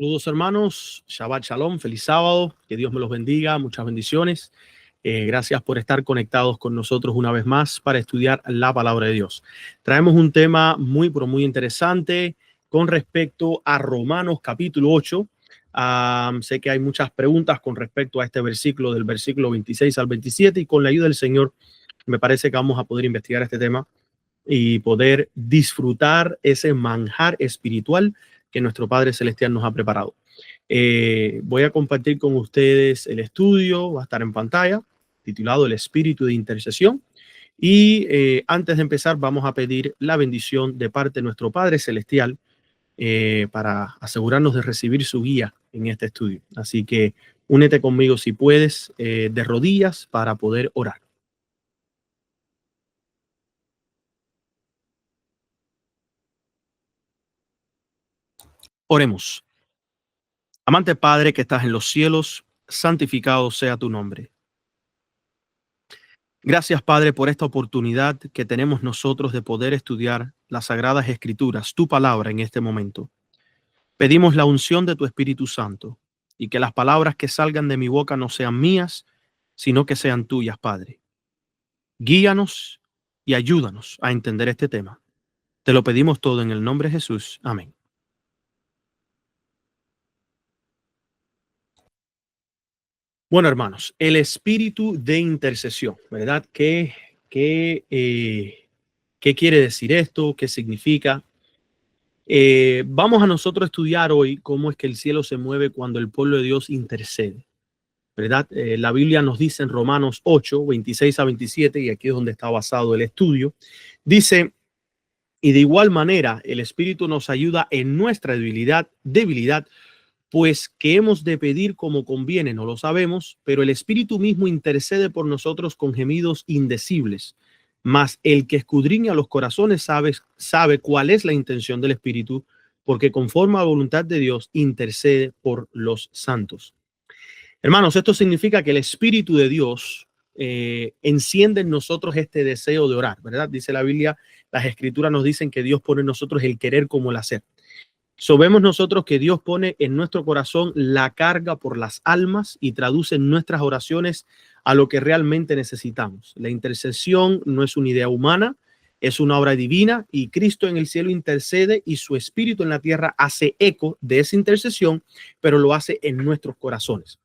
Saludos hermanos, Shabbat Shalom, feliz sábado, que Dios me los bendiga, muchas bendiciones. Gracias por estar conectados con nosotros una vez más para estudiar la palabra de Dios. Traemos un tema muy, pero muy interesante con respecto a Romanos capítulo 8. Sé que hay muchas preguntas con respecto a este versículo, del versículo 26 al 27, y con la ayuda del Señor me parece que vamos a poder investigar este tema y poder disfrutar ese manjar espiritual que nuestro Padre Celestial nos ha preparado. Voy a compartir con ustedes el estudio, va a estar en pantalla, titulado El Espíritu de Intercesión. Y antes de empezar, vamos a pedir la bendición de parte de nuestro Padre Celestial para asegurarnos de recibir su guía en este estudio. Así que únete conmigo si puedes, de rodillas, para poder orar. Oremos. Amante Padre que estás en los cielos, santificado sea tu nombre. Gracias, Padre, por esta oportunidad que tenemos nosotros de poder estudiar las Sagradas Escrituras, tu palabra en este momento. Pedimos la unción de tu Espíritu Santo y que las palabras que salgan de mi boca no sean mías, sino que sean tuyas, Padre. Guíanos y ayúdanos a entender este tema. Te lo pedimos todo en el nombre de Jesús. Amén. Bueno, hermanos, el espíritu de intercesión, ¿verdad? ¿Qué quiere decir esto? ¿Qué significa? Vamos a nosotros a estudiar hoy cómo es que el cielo se mueve cuando el pueblo de Dios intercede, ¿verdad? La Biblia nos dice en Romanos 8, 26 a 27, y aquí es donde está basado el estudio, dice: y de igual manera el Espíritu nos ayuda en nuestra debilidad, pues que hemos de pedir como conviene, no lo sabemos, pero el Espíritu mismo intercede por nosotros con gemidos indecibles. Mas el que escudriña los corazones sabe cuál es la intención del Espíritu, porque conforme a la voluntad de Dios intercede por los santos. Hermanos, esto significa que el Espíritu de Dios enciende en nosotros este deseo de orar, ¿verdad? Dice la Biblia, las Escrituras nos dicen que Dios pone en nosotros el querer como el hacer. Vemos nosotros que Dios pone en nuestro corazón la carga por las almas y traduce nuestras oraciones a lo que realmente necesitamos. La intercesión no es una idea humana, es una obra divina, y Cristo en el cielo intercede y su Espíritu en la tierra hace eco de esa intercesión, pero lo hace en nuestros corazones.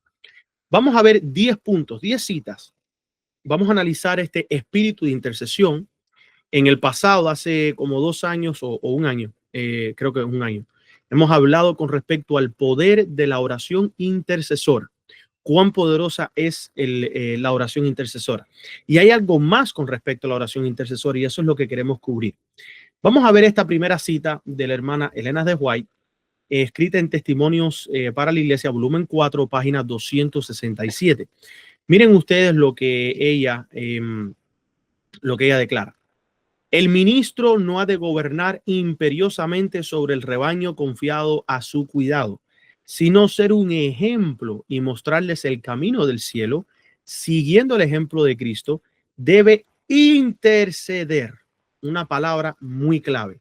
Vamos a ver 10 puntos, 10 citas. Vamos a analizar este espíritu de intercesión. En el pasado, hace como 2 años o un año, creo que un año, hemos hablado con respecto al poder de la oración intercesora. Cuán poderosa es la oración intercesora. Y hay algo más con respecto a la oración intercesora, y eso es lo que queremos cubrir. Vamos a ver esta primera cita de la hermana Elena de White, escrita en Testimonios para la Iglesia, volumen 4, página 267. Miren ustedes lo que ella declara. El ministro no ha de gobernar imperiosamente sobre el rebaño confiado a su cuidado, sino ser un ejemplo y mostrarles el camino del cielo. Siguiendo el ejemplo de Cristo, debe interceder. Una palabra muy clave.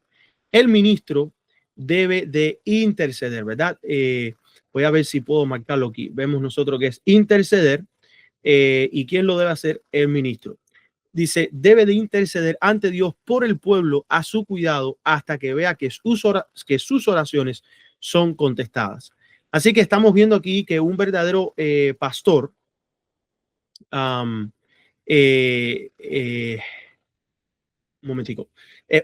El ministro debe de interceder, ¿verdad? Voy a ver si puedo marcarlo aquí. Vemos nosotros que es interceder. ¿Y quién lo debe hacer? El ministro. Dice, debe de interceder ante Dios por el pueblo a su cuidado hasta que vea que sus oraciones son contestadas. Así que estamos viendo aquí que un verdadero pastor, un momentico,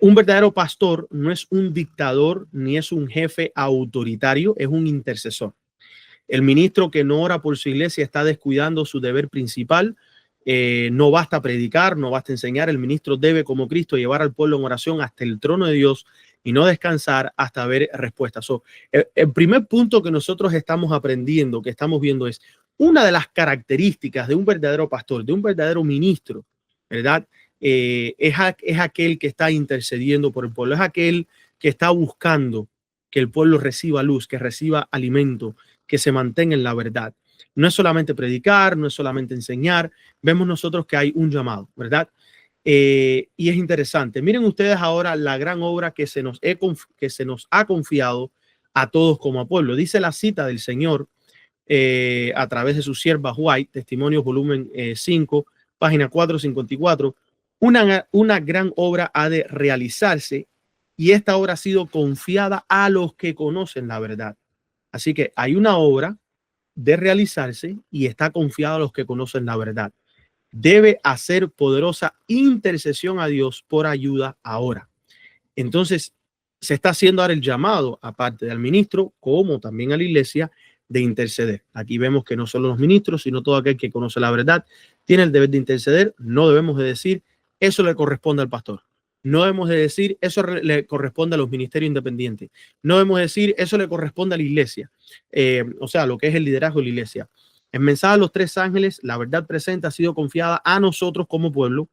un verdadero pastor no es un dictador ni es un jefe autoritario, es un intercesor. El ministro que no ora por su iglesia está descuidando su deber principal. No basta predicar, no basta enseñar. El ministro debe, como Cristo, llevar al pueblo en oración hasta el trono de Dios y no descansar hasta ver respuestas. El primer punto que nosotros estamos aprendiendo, que estamos viendo, es una de las características de un verdadero pastor, de un verdadero ministro, ¿verdad? Es aquel que está intercediendo por el pueblo, es aquel que está buscando que el pueblo reciba luz, que reciba alimento, que se mantenga en la verdad. No es solamente predicar, no es solamente enseñar. Vemos nosotros que hay un llamado, ¿verdad? Y es interesante. Miren ustedes ahora la gran obra que se nos ha confiado a todos como a pueblo. Dice la cita del Señor a través de su sierva White, Testimonios volumen 5, página 454, una gran obra ha de realizarse y esta obra ha sido confiada a los que conocen la verdad. Así que hay una obra de realizarse y está confiada a los que conocen la verdad. Debe hacer poderosa intercesión a Dios por ayuda ahora. Entonces, se está haciendo ahora el llamado, aparte del ministro, como también a la iglesia, de interceder. Aquí vemos que no solo los ministros, sino todo aquel que conoce la verdad, tiene el deber de interceder. No debemos de decir, eso le corresponde al pastor. No debemos de decir, eso le corresponde a los ministerios independientes. No debemos decir, eso le corresponde a la iglesia. O sea, lo que es el liderazgo de la iglesia. El mensaje de los tres ángeles, la verdad presente, ha sido confiada a nosotros como pueblo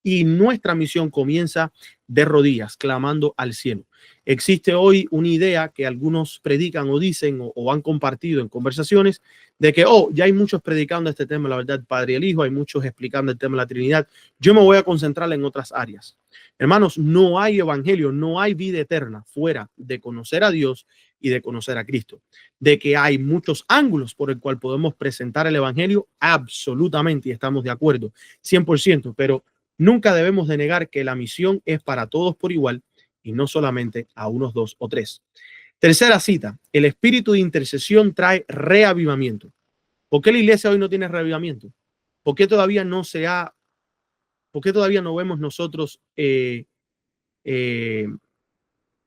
y nuestra misión comienza de rodillas, clamando al cielo. Existe hoy una idea que algunos predican o dicen o han compartido en conversaciones de que, ya hay muchos predicando este tema, la verdad, Padre y el Hijo, hay muchos explicando el tema de la Trinidad. Yo me voy a concentrar en otras áreas. Hermanos, no hay evangelio, no hay vida eterna fuera de conocer a Dios y de conocer a Cristo. De que hay muchos ángulos por el cual podemos presentar el evangelio, absolutamente, y estamos de acuerdo, 100%, pero nunca debemos de negar que la misión es para todos por igual y no solamente a unos dos o tres. Tercera cita, el espíritu de intercesión trae reavivamiento. ¿Por qué la iglesia hoy no tiene reavivamiento? ¿Por qué todavía no vemos nosotros el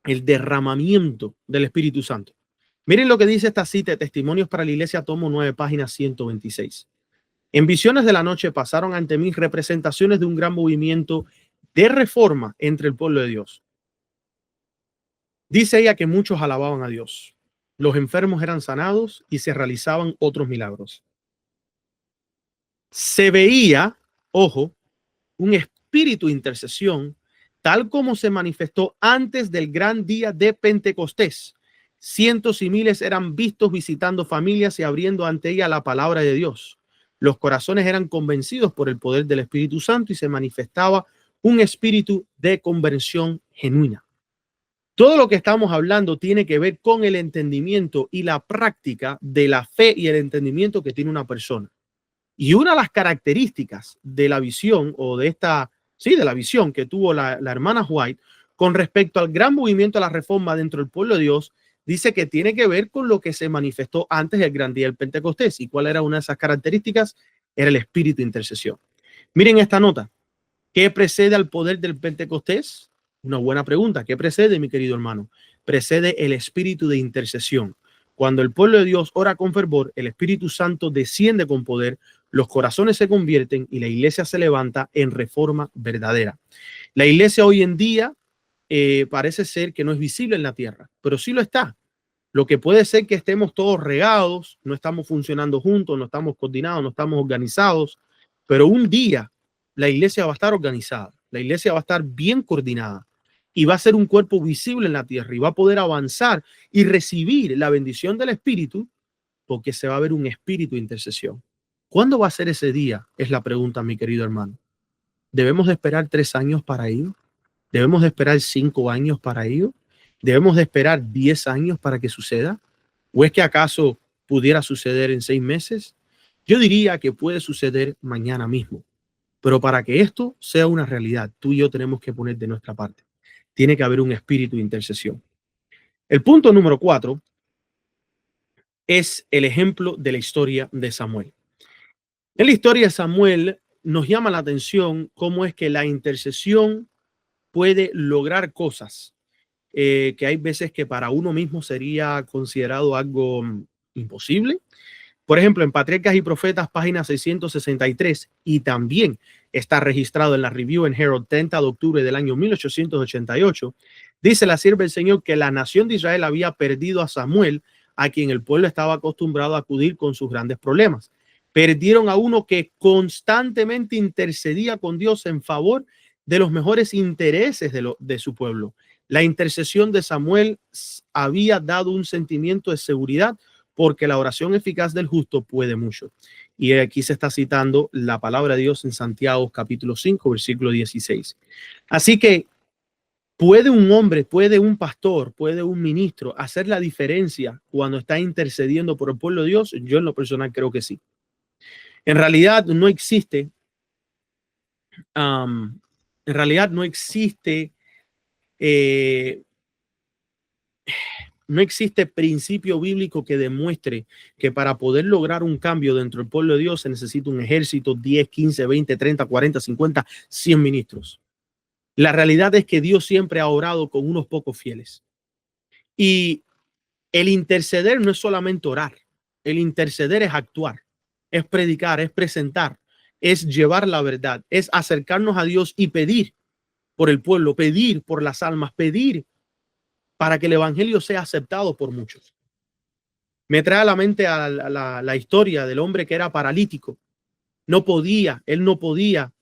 derramamiento del Espíritu Santo? Miren lo que dice esta cita de Testimonios para la Iglesia, tomo 9, página 126. En visiones de la noche pasaron ante mí representaciones de un gran movimiento de reforma entre el pueblo de Dios. Dice ella que muchos alababan a Dios. Los enfermos eran sanados y se realizaban otros milagros. Se veía, ojo, un espíritu de intercesión, tal como se manifestó antes del gran día de Pentecostés. Cientos y miles eran vistos visitando familias y abriendo ante ella la palabra de Dios. Los corazones eran convencidos por el poder del Espíritu Santo y se manifestaba un espíritu de conversión genuina. Todo lo que estamos hablando tiene que ver con el entendimiento y la práctica de la fe y el entendimiento que tiene una persona. Y una de las características de la visión de la visión que tuvo la hermana White con respecto al gran movimiento de la reforma dentro del pueblo de Dios, dice que tiene que ver con lo que se manifestó antes del gran día del Pentecostés. ¿Y cuál era una de esas características? Era el espíritu de intercesión. Miren esta nota. ¿Qué precede al poder del Pentecostés? Una buena pregunta. ¿Qué precede, mi querido hermano? Precede el espíritu de intercesión. Cuando el pueblo de Dios ora con fervor, el Espíritu Santo desciende con poder, los corazones se convierten y la iglesia se levanta en reforma verdadera. La iglesia hoy en día parece ser que no es visible en la tierra, pero sí lo está. Lo que puede ser que estemos todos regados, no estamos funcionando juntos, no estamos coordinados, no estamos organizados, pero un día la iglesia va a estar organizada, la iglesia va a estar bien coordinada y va a ser un cuerpo visible en la tierra y va a poder avanzar y recibir la bendición del Espíritu porque se va a ver un espíritu de intercesión. ¿Cuándo va a ser ese día? Es la pregunta, mi querido hermano. ¿Debemos de esperar 3 años para ello? ¿Debemos de esperar 5 años para ello? ¿Debemos de esperar 10 años para que suceda? ¿O es que acaso pudiera suceder en 6 meses? Yo diría que puede suceder mañana mismo. Pero para que esto sea una realidad, tú y yo tenemos que poner de nuestra parte. Tiene que haber un espíritu de intercesión. El punto número 4 es el ejemplo de la historia de Samuel. En la historia de Samuel nos llama la atención cómo es que la intercesión puede lograr cosas que hay veces que para uno mismo sería considerado algo imposible. Por ejemplo, en Patriarcas y Profetas, página 663, y también está registrado en la Review en Herald 30 de octubre del año 1888, dice la sierva del Señor que la nación de Israel había perdido a Samuel, a quien el pueblo estaba acostumbrado a acudir con sus grandes problemas. Perdieron a uno que constantemente intercedía con Dios en favor de los mejores intereses de su pueblo. La intercesión de Samuel había dado un sentimiento de seguridad porque la oración eficaz del justo puede mucho. Y aquí se está citando la palabra de Dios en Santiago capítulo 5, versículo 16. Así que ¿Puede un hombre, puede un pastor, puede un ministro hacer la diferencia cuando está intercediendo por el pueblo de Dios? Yo en lo personal creo que sí. En realidad no existe, um, en realidad no existe, eh, no existe principio bíblico que demuestre que para poder lograr un cambio dentro del pueblo de Dios se necesita un ejército, 10, 15, 20, 30, 40, 50, 100 ministros. La realidad es que Dios siempre ha orado con unos pocos fieles. Y el interceder no es solamente orar. El interceder es actuar, es predicar, es presentar, es llevar la verdad, es acercarnos a Dios y pedir por el pueblo, pedir por las almas, pedir para que el evangelio sea aceptado por muchos. Me trae a la mente a la historia del hombre que era paralítico. Él no podía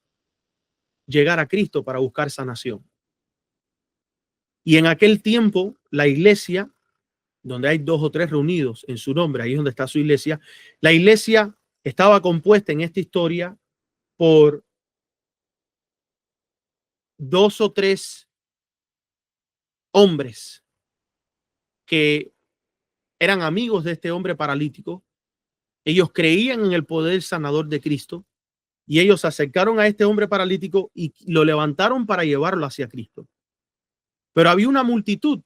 llegar a Cristo para buscar sanación. Y en aquel tiempo, la iglesia, donde hay 2 o 3 reunidos en su nombre, ahí es donde está su iglesia, la iglesia estaba compuesta en esta historia por 2 o 3 hombres que eran amigos de este hombre paralítico. Ellos creían en el poder sanador de Cristo y ellos se acercaron a este hombre paralítico y lo levantaron para llevarlo hacia Cristo. Pero había una multitud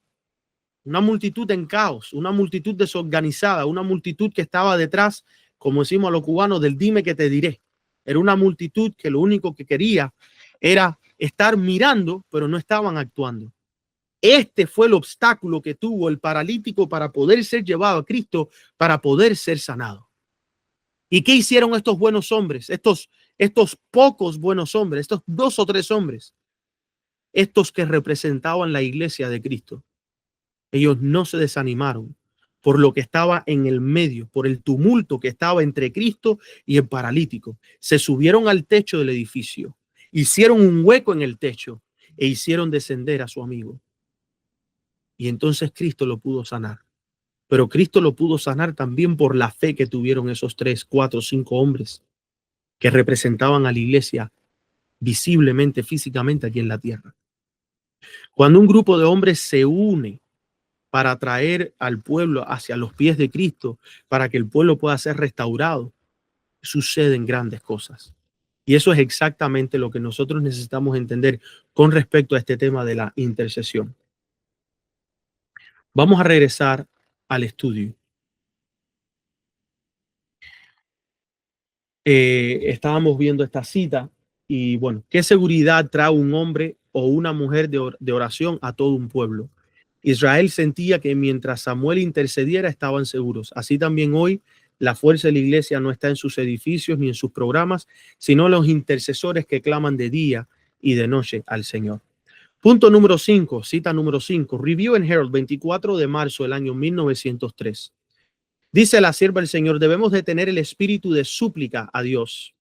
en caos, una multitud desorganizada, una multitud que estaba detrás, como decimos a los cubanos, del dime que te diré. Era una multitud que lo único que quería era estar mirando, pero no estaban actuando. Este fue el obstáculo que tuvo el paralítico para poder ser llevado a Cristo, para poder ser sanado. ¿Y qué hicieron estos buenos hombres? Estos pocos buenos hombres, estos 2 o 3 hombres, estos que representaban la iglesia de Cristo. Ellos no se desanimaron por lo que estaba en el medio, por el tumulto que estaba entre Cristo y el paralítico. Se subieron al techo del edificio, hicieron un hueco en el techo e hicieron descender a su amigo. Y entonces Cristo lo pudo sanar. Pero Cristo lo pudo sanar también por la fe que tuvieron esos 3, 4, 5 hombres que representaban a la iglesia visiblemente, físicamente aquí en la tierra. Cuando un grupo de hombres se une para traer al pueblo hacia los pies de Cristo, para que el pueblo pueda ser restaurado, suceden grandes cosas. Y eso es exactamente lo que nosotros necesitamos entender con respecto a este tema de la intercesión. Vamos a regresar al estudio. Estábamos viendo esta cita y bueno, ¿qué seguridad trae un hombre o una mujer de oración a todo un pueblo? Israel sentía que mientras Samuel intercediera estaban seguros. Así también hoy la fuerza de la iglesia no está en sus edificios ni en sus programas, sino en los intercesores que claman de día y de noche al Señor. Punto número 5, cita número 5, Review and Herald, 24 de marzo del año 1903. Dice la sierva del Señor, debemos de tener el espíritu de súplica a Dios.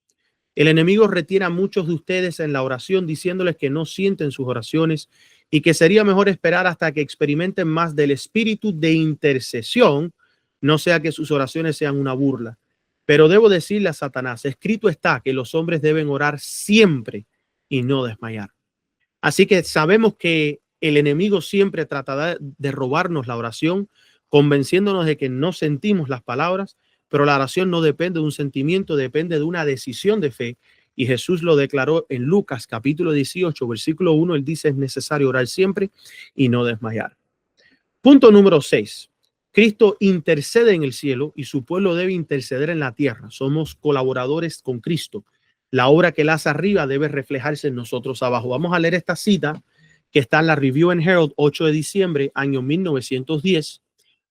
El enemigo retiene a muchos de ustedes en la oración diciéndoles que no sienten sus oraciones y que sería mejor esperar hasta que experimenten más del espíritu de intercesión, no sea que sus oraciones sean una burla. Pero debo decirle a Satanás, escrito está que los hombres deben orar siempre y no desmayar. Así que sabemos que el enemigo siempre tratará de robarnos la oración, convenciéndonos de que no sentimos las palabras, pero la oración no depende de un sentimiento, depende de una decisión de fe. Y Jesús lo declaró en Lucas capítulo 18, versículo 1. Él dice, es necesario orar siempre y no desmayar. Punto número 6. Cristo intercede en el cielo y su pueblo debe interceder en la tierra. Somos colaboradores con Cristo. La obra que él hace arriba debe reflejarse en nosotros abajo. Vamos a leer esta cita que está en la Review and Herald, 8 de diciembre, año 1910.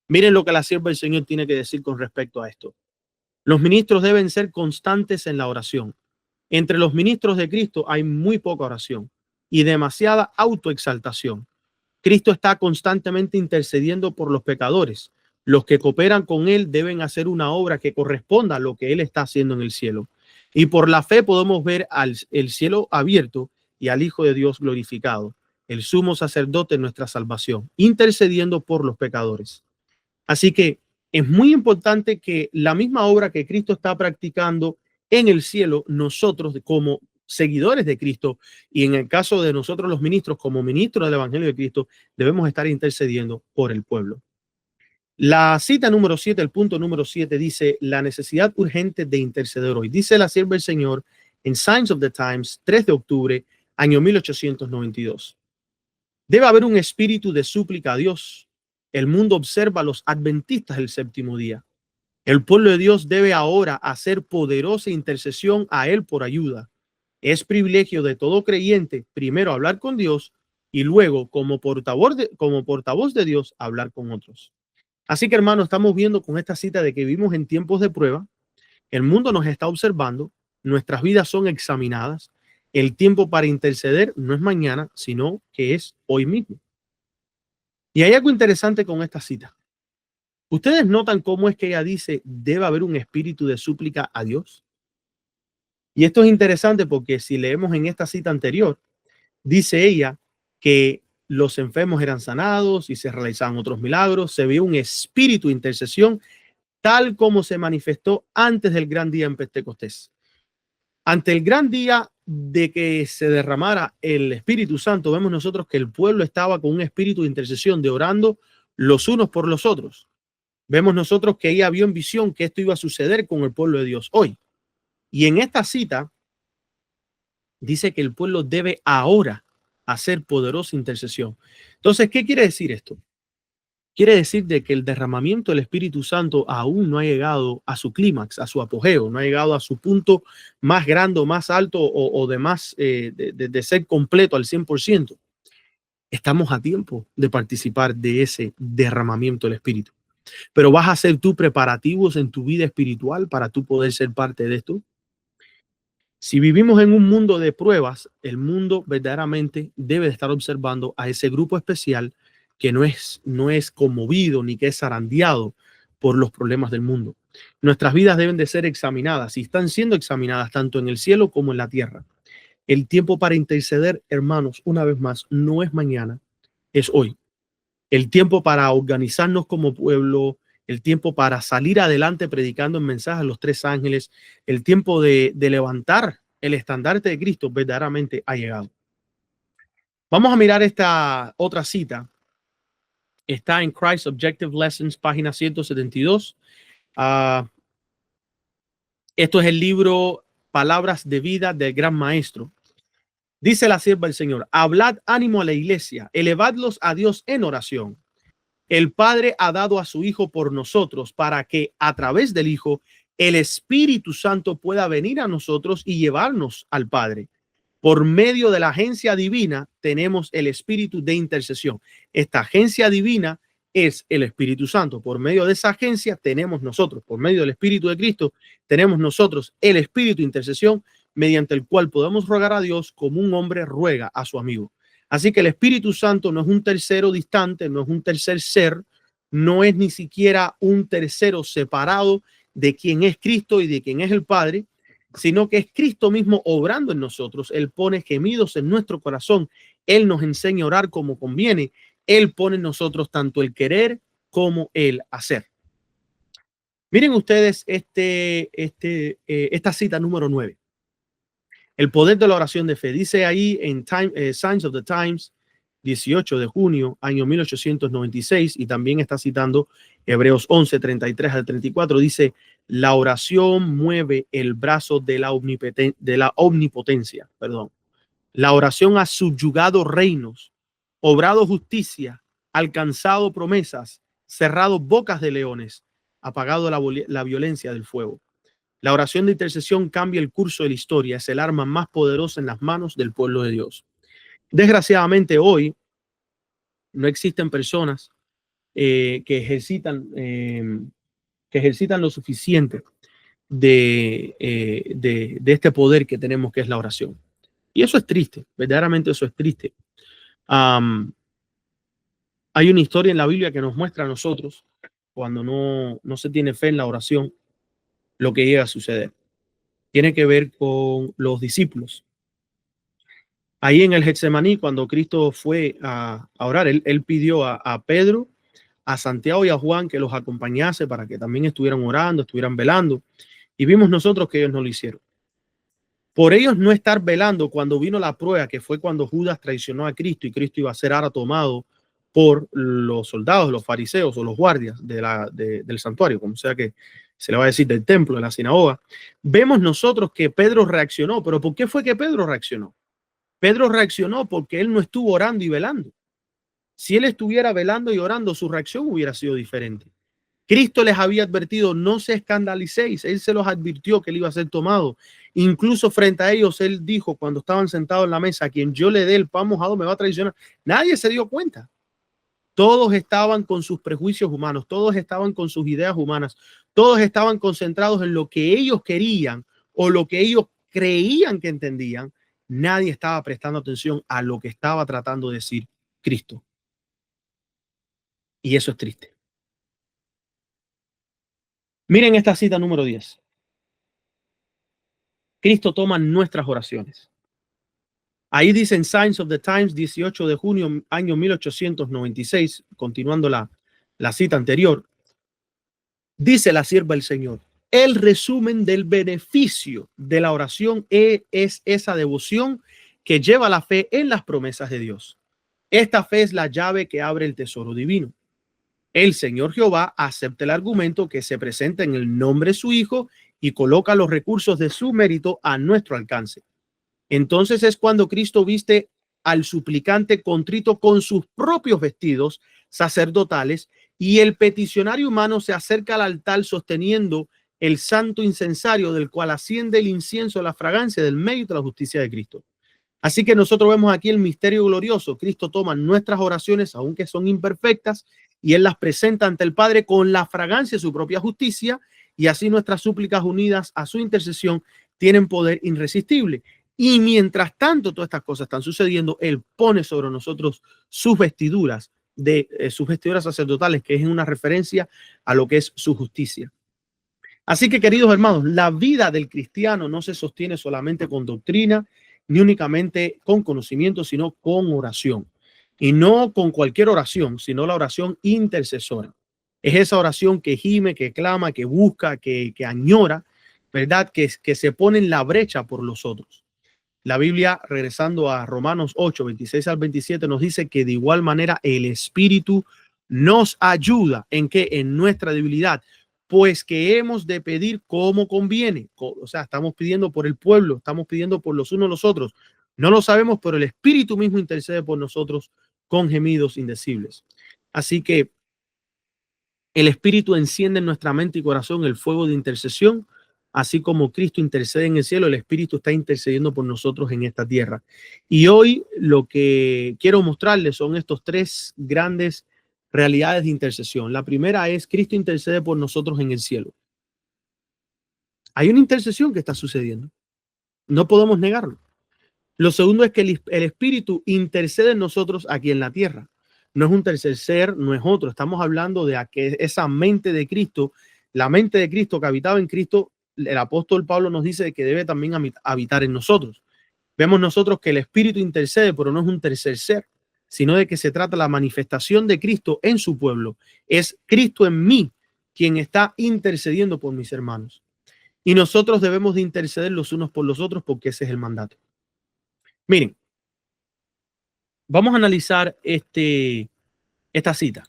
Miren lo que la sierva del Señor tiene que decir con respecto a esto. Los ministros deben ser constantes en la oración. Entre los ministros de Cristo hay muy poca oración y demasiada autoexaltación. Cristo está constantemente intercediendo por los pecadores. Los que cooperan con él deben hacer una obra que corresponda a lo que él está haciendo en el cielo. Y por la fe podemos ver el cielo abierto y al Hijo de Dios glorificado, el sumo sacerdote de nuestra salvación, intercediendo por los pecadores. Así que es muy importante que la misma obra que Cristo está practicando en el cielo, nosotros como seguidores de Cristo, y en el caso de nosotros los ministros, como ministros del Evangelio de Cristo, debemos estar intercediendo por el pueblo. La cita número 7, el punto número 7 dice la necesidad urgente de interceder hoy. Dice la sierva del Señor en Signs of the Times, 3 de octubre, año 1892. Debe haber un espíritu de súplica a Dios. El mundo observa a los adventistas del séptimo día. El pueblo de Dios debe ahora hacer poderosa intercesión a Él por ayuda. Es privilegio de todo creyente primero hablar con Dios y luego, como portavoz de Dios, hablar con otros. Así que, hermano, estamos viendo con esta cita de que vivimos en tiempos de prueba. El mundo nos está observando, nuestras vidas son examinadas. El tiempo para interceder no es mañana, sino que es hoy mismo. Y hay algo interesante con esta cita. ¿Ustedes notan cómo es que ella dice debe haber un espíritu de súplica a Dios? Y esto es interesante porque si leemos en esta cita anterior, dice ella que los enfermos eran sanados y se realizaban otros milagros. Se vio un espíritu de intercesión tal como se manifestó antes del gran día en Pentecostés. Ante el gran día de que se derramara el Espíritu Santo, vemos nosotros que el pueblo estaba con un espíritu de intercesión, de orando los unos por los otros. Vemos nosotros que ella vio en visión que esto iba a suceder con el pueblo de Dios hoy. Y en esta cita dice que el pueblo debe ahora hacer poderosa intercesión. Entonces, ¿qué quiere decir esto? Quiere decir de que el derramamiento del Espíritu Santo aún no ha llegado a su clímax, a su apogeo, no ha llegado a su punto más grande, más alto o de más de ser completo al 100%. Estamos a tiempo de participar de ese derramamiento del Espíritu. Pero ¿vas a hacer tú preparativos en tu vida espiritual para tú poder ser parte de esto? Si vivimos en un mundo de pruebas, el mundo verdaderamente debe de estar observando a ese grupo especial que no es conmovido ni que es zarandeado por los problemas del mundo. Nuestras vidas deben de ser examinadas y están siendo examinadas tanto en el cielo como en la tierra. El tiempo para interceder, hermanos, una vez más, no es mañana, es hoy. El tiempo para organizarnos como pueblo, el tiempo para salir adelante predicando el mensaje a los tres ángeles, el tiempo de levantar el estandarte de Cristo verdaderamente ha llegado. Vamos a mirar esta otra cita. Está en Christ Objective Lessons, página 172. Esto es el libro Palabras de Vida del Gran Maestro. Dice la sierva del Señor: hablad ánimo a la iglesia, elevadlos a Dios en oración. El Padre ha dado a su Hijo por nosotros para que a través del Hijo el Espíritu Santo pueda venir a nosotros y llevarnos al Padre. Por medio de la agencia divina tenemos el espíritu de intercesión. Esta agencia divina es el Espíritu Santo. Por medio de esa agencia tenemos nosotros, por medio del Espíritu de Cristo, tenemos nosotros el espíritu de intercesión mediante el cual podemos rogar a Dios como un hombre ruega a su amigo. Así que el Espíritu Santo no es un tercero distante, no es un tercer ser, no es ni siquiera un tercero separado de quien es Cristo y de quien es el Padre, sino que es Cristo mismo obrando en nosotros. Él pone gemidos en nuestro corazón. Él nos enseña a orar como conviene. Él pone en nosotros tanto el querer como el hacer. Miren ustedes esta cita número 9. El poder de la oración de fe. Dice ahí en Signs of the Times, 18 de junio, año 1896, y también está citando Hebreos 11, 33 al 34. Dice: la oración mueve el brazo de la omnipotencia. La oración ha subyugado reinos, obrado justicia, alcanzado promesas, cerrado bocas de leones, apagado la violencia del fuego. La oración de intercesión cambia el curso de la historia, es el arma más poderosa en las manos del pueblo de Dios. Desgraciadamente hoy no existen personas que ejercitan lo suficiente de este poder que tenemos, que es la oración. Y eso es triste, verdaderamente eso es triste. Hay una historia en la Biblia que nos muestra a nosotros, cuando no se tiene fe en la oración, lo que llega a suceder. Tiene que ver con los discípulos. Ahí en el Getsemaní, cuando Cristo fue a orar, él pidió a Pedro, a Santiago y a Juan que los acompañase para que también estuvieran orando, estuvieran velando. Y vimos nosotros que ellos no lo hicieron. Por ellos no estar velando cuando vino la prueba, que fue cuando Judas traicionó a Cristo y Cristo iba a ser ahora tomado por los soldados, los fariseos o los guardias del santuario, como sea que se le va a decir, del templo, de la sinagoga. Vemos nosotros que Pedro reaccionó. ¿Pero por qué fue que Pedro reaccionó? Pedro reaccionó porque él no estuvo orando y velando. Si él estuviera velando y orando, su reacción hubiera sido diferente. Cristo les había advertido, no se escandalicéis. Él se los advirtió que él iba a ser tomado. Incluso frente a ellos, él dijo, cuando estaban sentados en la mesa, a quien yo le dé el pan mojado me va a traicionar. Nadie se dio cuenta. Todos estaban con sus prejuicios humanos, todos estaban con sus ideas humanas, todos estaban concentrados en lo que ellos querían o lo que ellos creían que entendían. Nadie estaba prestando atención a lo que estaba tratando de decir Cristo. Y eso es triste. Miren esta cita número 10. Cristo toma nuestras oraciones. Ahí dicen Signs of the Times, 18 de junio, año 1896, continuando la cita anterior. Dice la sierva del Señor, el resumen del beneficio de la oración es esa devoción que lleva la fe en las promesas de Dios. Esta fe es la llave que abre el tesoro divino. El Señor Jehová acepta el argumento que se presenta en el nombre de su Hijo y coloca los recursos de su mérito a nuestro alcance. Entonces es cuando Cristo viste al suplicante contrito con sus propios vestidos sacerdotales y el peticionario humano se acerca al altar sosteniendo el santo incensario del cual asciende el incienso, la fragancia del mérito de la justicia de Cristo. Así que nosotros vemos aquí el misterio glorioso. Cristo toma nuestras oraciones, aunque son imperfectas, y Él las presenta ante el Padre con la fragancia de su propia justicia, y así nuestras súplicas unidas a su intercesión tienen poder irresistible. Y mientras tanto todas estas cosas están sucediendo, Él pone sobre nosotros sus vestiduras, sus vestiduras sacerdotales, que es una referencia a lo que es su justicia. Así que, queridos hermanos, la vida del cristiano no se sostiene solamente con doctrina, ni únicamente con conocimiento, sino con oración. Y no con cualquier oración, sino la oración intercesora. Es esa oración que gime, que clama, que busca, que añora, ¿verdad? Que se pone en la brecha por los otros. La Biblia, regresando a Romanos 8, 26 al 27, nos dice que de igual manera el Espíritu nos ayuda en que en nuestra debilidad, pues que hemos de pedir como conviene. O sea, estamos pidiendo por el pueblo, estamos pidiendo por los unos los otros. No lo sabemos, pero el Espíritu mismo intercede por nosotros con gemidos indecibles. Así que el Espíritu enciende en nuestra mente y corazón el fuego de intercesión. Así como Cristo intercede en el cielo, el Espíritu está intercediendo por nosotros en esta tierra. Y hoy lo que quiero mostrarles son estos tres grandes realidades de intercesión. La primera es Cristo intercede por nosotros en el cielo. Hay una intercesión que está sucediendo. No podemos negarlo. Lo segundo es que el Espíritu intercede en nosotros aquí en la tierra. No es un tercer ser, no es otro. Estamos hablando de que esa mente de Cristo, la mente de Cristo que habitaba en Cristo, el apóstol Pablo nos dice que debe también habitar en nosotros. Vemos nosotros que el Espíritu intercede, pero no es un tercer ser, sino de que se trata la manifestación de Cristo en su pueblo. Es Cristo en mí quien está intercediendo por mis hermanos. Y nosotros debemos de interceder los unos por los otros porque ese es el mandato. Miren, vamos a analizar esta cita.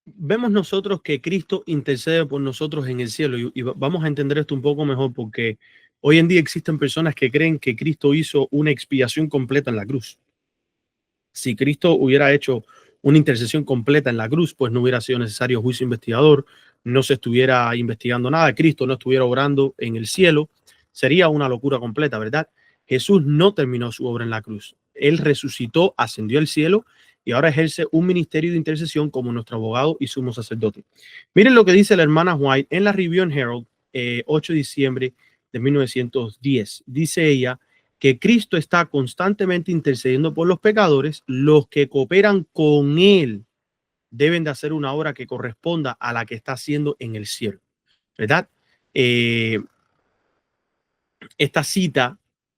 Vemos nosotros que Cristo intercede por nosotros en el cielo y vamos a entender esto un poco mejor porque hoy en día existen personas que creen que Cristo hizo una expiación completa en la cruz. Si Cristo hubiera hecho una intercesión completa en la cruz, pues no hubiera sido necesario juicio investigador, no se estuviera investigando nada, Cristo no estuviera orando en el cielo, sería una locura completa, ¿verdad? Jesús no terminó su obra en la cruz. Él resucitó, ascendió al cielo y ahora ejerce un ministerio de intercesión como nuestro abogado y sumo sacerdote. Miren lo que dice la hermana White en la Review and Herald, 8 de diciembre de 1910. Dice ella que Cristo está constantemente intercediendo por los pecadores. Los que cooperan con Él deben de hacer una obra que corresponda a la que está haciendo en el cielo, ¿verdad? Esta cita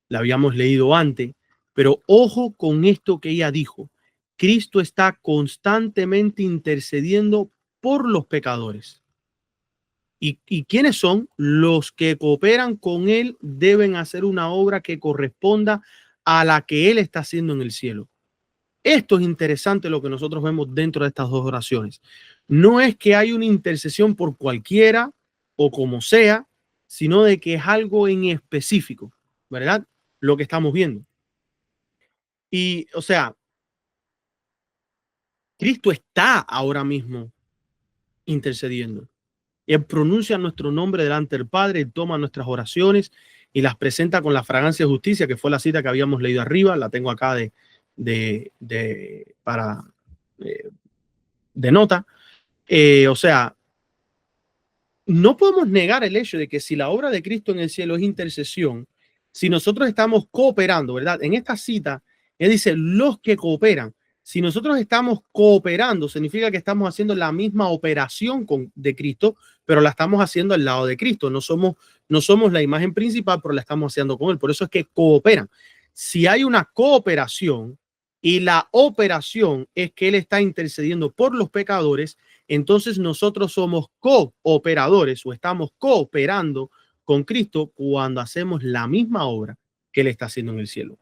la habíamos leído antes, pero ojo con esto que ella dijo. Cristo está constantemente intercediendo por los pecadores. ¿Y quiénes son? Los que cooperan con Él deben hacer una obra que corresponda a la que Él está haciendo en el cielo. Esto es interesante lo que nosotros vemos dentro de estas dos oraciones. No es que hay una intercesión por cualquiera o como sea, sino de que es algo en específico, ¿verdad? Lo que estamos viendo. Y, o sea, Cristo está ahora mismo intercediendo. Él pronuncia nuestro nombre delante del Padre, Él toma nuestras oraciones y las presenta con la fragancia de justicia, que fue la cita que habíamos leído arriba. La tengo acá para de nota. O sea, no podemos negar el hecho de que si la obra de Cristo en el cielo es intercesión, si nosotros estamos cooperando, ¿verdad? En esta cita, él dice los que cooperan. Si nosotros estamos cooperando, significa que estamos haciendo la misma operación de Cristo, pero la estamos haciendo al lado de Cristo. No somos la imagen principal, pero la estamos haciendo con Él. Por eso es que cooperan. Si hay una cooperación y la operación es que Él está intercediendo por los pecadores, entonces nosotros somos cooperadores o estamos cooperando con Cristo cuando hacemos la misma obra que Él está haciendo en el cielo.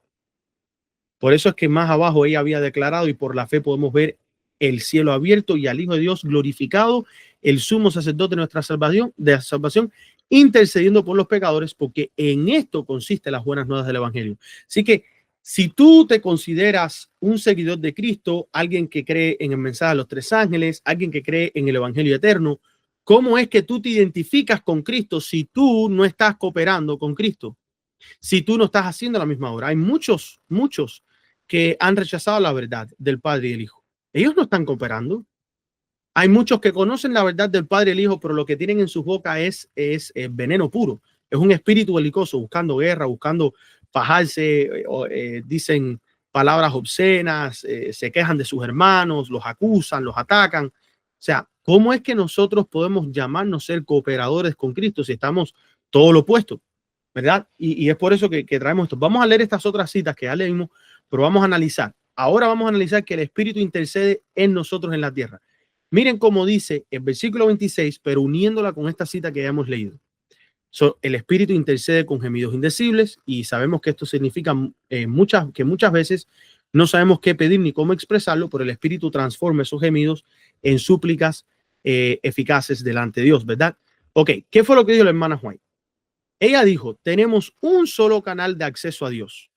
Por eso es que más abajo ella había declarado, y por la fe podemos ver el cielo abierto y al Hijo de Dios glorificado, el sumo sacerdote de nuestra salvación, intercediendo por los pecadores, porque en esto consiste las buenas nuevas del Evangelio. Así que si tú te consideras un seguidor de Cristo, alguien que cree en el mensaje de los tres ángeles, alguien que cree en el Evangelio eterno, ¿cómo es que tú te identificas con Cristo si tú no estás cooperando con Cristo? Si tú no estás haciendo la misma obra. Hay muchos que han rechazado la verdad del Padre y el Hijo. Ellos no están cooperando. Hay muchos que conocen la verdad del Padre y el Hijo, pero lo que tienen en su boca es veneno puro. Es un espíritu belicoso, buscando guerra, buscando fajarse, dicen palabras obscenas, se quejan de sus hermanos, los acusan, los atacan. O sea, ¿cómo es que nosotros podemos llamarnos ser cooperadores con Cristo si estamos todo lo opuesto? ¿Verdad? Y es por eso que traemos esto. Vamos a leer estas otras citas que ya leímos, pero vamos a analizar. Ahora vamos a analizar que el Espíritu intercede en nosotros en la tierra. Miren cómo dice el versículo 26, pero uniéndola con esta cita que ya hemos leído. El Espíritu intercede con gemidos indecibles, y sabemos que esto significa que muchas veces no sabemos qué pedir ni cómo expresarlo, pero el Espíritu transforma esos gemidos en súplicas eficaces delante de Dios, ¿verdad? Ok, ¿qué fue lo que dijo la hermana White? Ella dijo, tenemos un solo canal de acceso a Dios.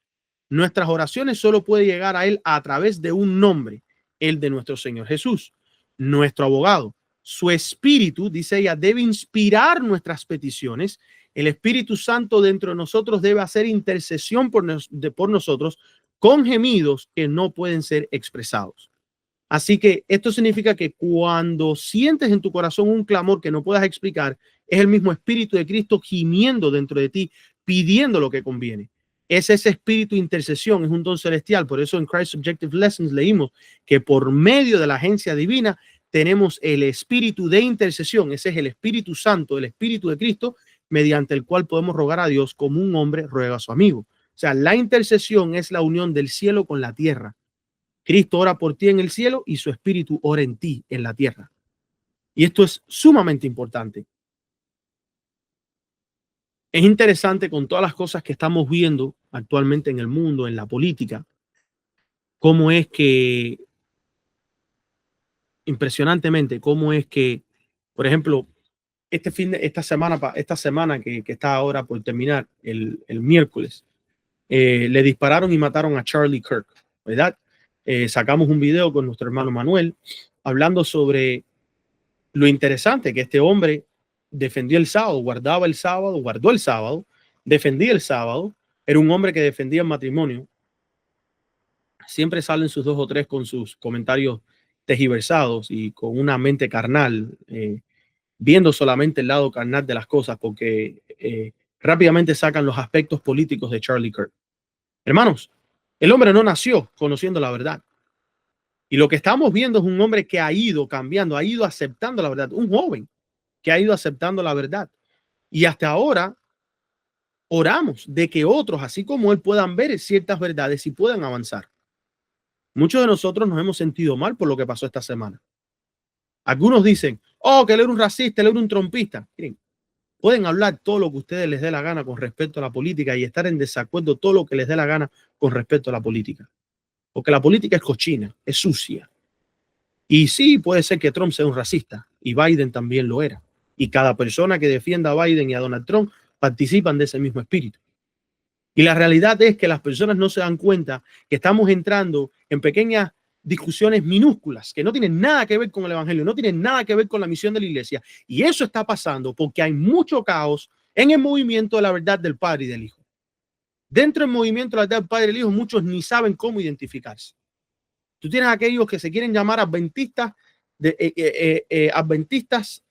Nuestras oraciones solo pueden llegar a Él a través de un nombre, el de nuestro Señor Jesús, nuestro abogado. Su espíritu, dice ella, debe inspirar nuestras peticiones. El Espíritu Santo dentro de nosotros debe hacer intercesión por nosotros con gemidos que no pueden ser expresados. Así que esto significa que cuando sientes en tu corazón un clamor que no puedas explicar, es el mismo Espíritu de Cristo gimiendo dentro de ti, pidiendo lo que conviene. Es ese espíritu de intercesión, es un don celestial. Por eso en Christ Subjective Lessons leímos que por medio de la agencia divina tenemos el espíritu de intercesión. Ese es el Espíritu Santo, el Espíritu de Cristo, mediante el cual podemos rogar a Dios como un hombre ruega a su amigo. O sea, la intercesión es la unión del cielo con la tierra. Cristo ora por ti en el cielo y su espíritu ora en ti en la tierra. Y esto es sumamente importante. Es interesante con todas las cosas que estamos viendo actualmente en el mundo, en la política, cómo es que, impresionantemente, cómo es que, por ejemplo, esta semana que está ahora por terminar, el miércoles, le dispararon y mataron a Charlie Kirk, ¿verdad? Sacamos un video con nuestro hermano Manuel hablando sobre lo interesante que este hombre defendió el sábado, guardó el sábado, defendía el sábado, era un hombre que defendía el matrimonio. Siempre salen sus dos o tres con sus comentarios tergiversados y con una mente carnal, viendo solamente el lado carnal de las cosas, porque rápidamente sacan los aspectos políticos de Charlie Kirk. Hermanos, el hombre no nació conociendo la verdad. Y lo que estamos viendo es un hombre que ha ido cambiando, ha ido aceptando la verdad, un joven que ha ido aceptando la verdad. Y hasta ahora oramos de que otros, así como él, puedan ver ciertas verdades y puedan avanzar. Muchos de nosotros nos hemos sentido mal por lo que pasó esta semana. Algunos dicen, Oh, que él era un racista, él era un trompista. Miren, pueden hablar todo lo que ustedes les dé la gana con respecto a la política y estar en desacuerdo todo lo que les dé la gana con respecto a la política. Porque la política es cochina, es sucia. Y sí, puede ser que Trump sea un racista y Biden también lo era. Y cada persona que defienda a Biden y a Donald Trump participan de ese mismo espíritu. Y la realidad es que las personas no se dan cuenta que estamos entrando en pequeñas discusiones minúsculas que no tienen nada que ver con el evangelio, no tienen nada que ver con la misión de la iglesia. Y eso está pasando porque hay mucho caos en el movimiento de la verdad del Padre y del Hijo. Dentro del movimiento de la verdad del Padre y del Hijo, muchos ni saben cómo identificarse. Tú tienes aquellos que se quieren llamar adventistas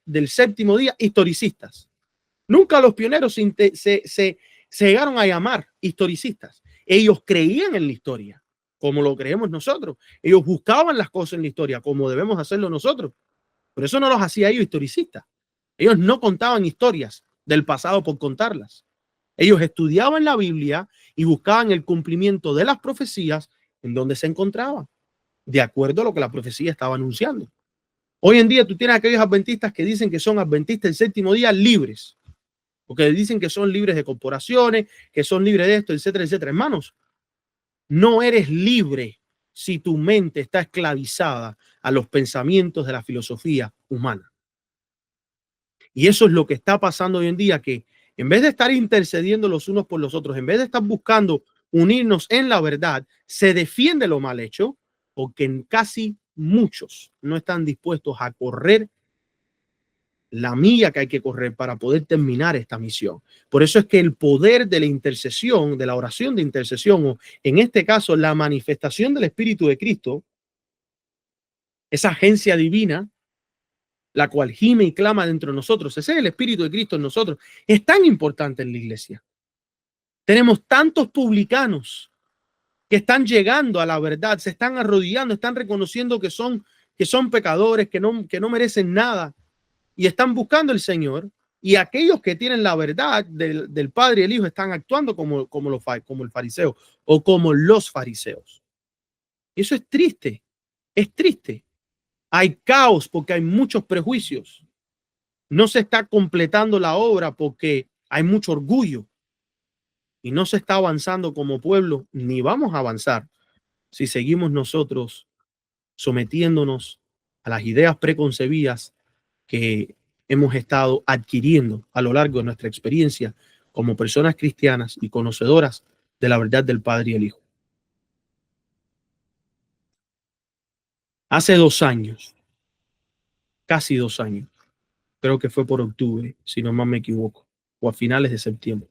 del séptimo día, historicistas. Nunca los pioneros se llegaron a llamar historicistas. Ellos creían en la historia, como lo creemos nosotros. Ellos buscaban las cosas en la historia, como debemos hacerlo nosotros. Pero eso no los hacía ellos historicistas. Ellos no contaban historias del pasado por contarlas. Ellos estudiaban la Biblia y buscaban el cumplimiento de las profecías en donde se encontraban, de acuerdo a lo que la profecía estaba anunciando. Hoy en día tú tienes aquellos adventistas que dicen que son adventistas del séptimo día libres, porque dicen que son libres de corporaciones, que son libres de esto, etcétera, etcétera. Hermanos, no eres libre si tu mente está esclavizada a los pensamientos de la filosofía humana. Y eso es lo que está pasando hoy en día, que en vez de estar intercediendo los unos por los otros, en vez de estar buscando unirnos en la verdad, se defiende lo mal hecho, porque casi muchos no están dispuestos a correr la milla que hay que correr para poder terminar esta misión. Por eso es que el poder de la intercesión, de la oración de intercesión, o en este caso la manifestación del Espíritu de Cristo, esa agencia divina, la cual gime y clama dentro de nosotros, ese es el Espíritu de Cristo en nosotros, es tan importante en la iglesia. Tenemos tantos publicanos que están llegando a la verdad, se están arrodillando, están reconociendo que son pecadores, que no merecen nada, y están buscando el Señor, y aquellos que tienen la verdad del Padre y el Hijo están actuando como el fariseo o como los fariseos. Y eso es triste, es triste. Hay caos porque hay muchos prejuicios. No se está completando la obra porque hay mucho orgullo y no se está avanzando como pueblo, ni vamos a avanzar si seguimos nosotros sometiéndonos a las ideas preconcebidas que hemos estado adquiriendo a lo largo de nuestra experiencia como personas cristianas y conocedoras de la verdad del Padre y el Hijo. Hace 2 años, casi 2 años, creo que fue por octubre, si no más me equivoco, o a finales de septiembre,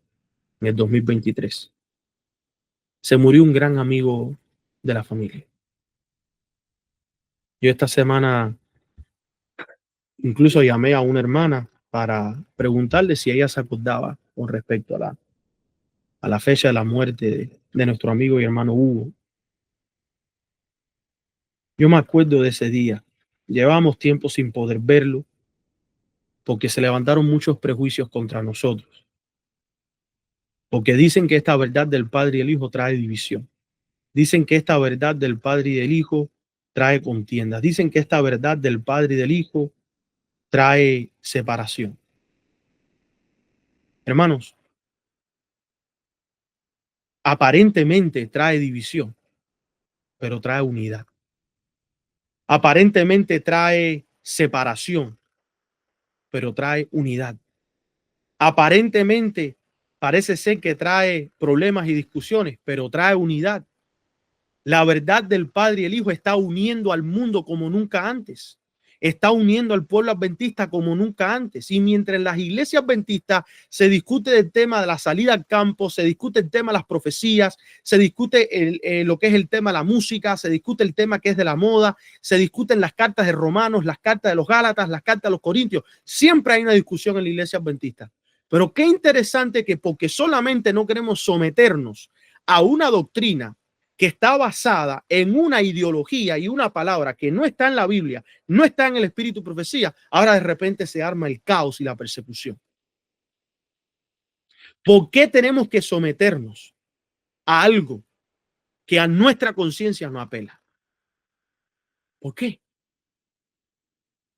en el 2023, se murió un gran amigo de la familia. Yo esta semana incluso llamé a una hermana para preguntarle si ella se acordaba con respecto a la fecha de la muerte de nuestro amigo y hermano Hugo. Yo me acuerdo de ese día. Llevábamos tiempo sin poder verlo porque se levantaron muchos prejuicios contra nosotros. Porque dicen que esta verdad del Padre y el Hijo trae división. Dicen que esta verdad del Padre y del Hijo trae contiendas. Dicen que esta verdad del Padre y del Hijo trae separación. Hermanos, aparentemente trae división, pero trae unidad. Aparentemente trae separación, pero trae unidad. Aparentemente parece ser que trae problemas y discusiones, pero trae unidad. La verdad del Padre y el Hijo está uniendo al mundo como nunca antes. Está uniendo al pueblo adventista como nunca antes. Y mientras en las iglesias adventistas se discute del tema de la salida al campo, se discute el tema de las profecías, se discute lo que es el tema de la música, se discute el tema que es de la moda, se discuten las cartas de Romanos, las cartas de los Gálatas, las cartas de los Corintios. Siempre hay una discusión en la iglesia adventista. Pero qué interesante que porque solamente no queremos someternos a una doctrina que está basada en una ideología y una palabra que no está en la Biblia, no está en el Espíritu Profecía, ahora de repente se arma el caos y la persecución. ¿Por qué tenemos que someternos a algo que a nuestra conciencia no apela? ¿Por qué?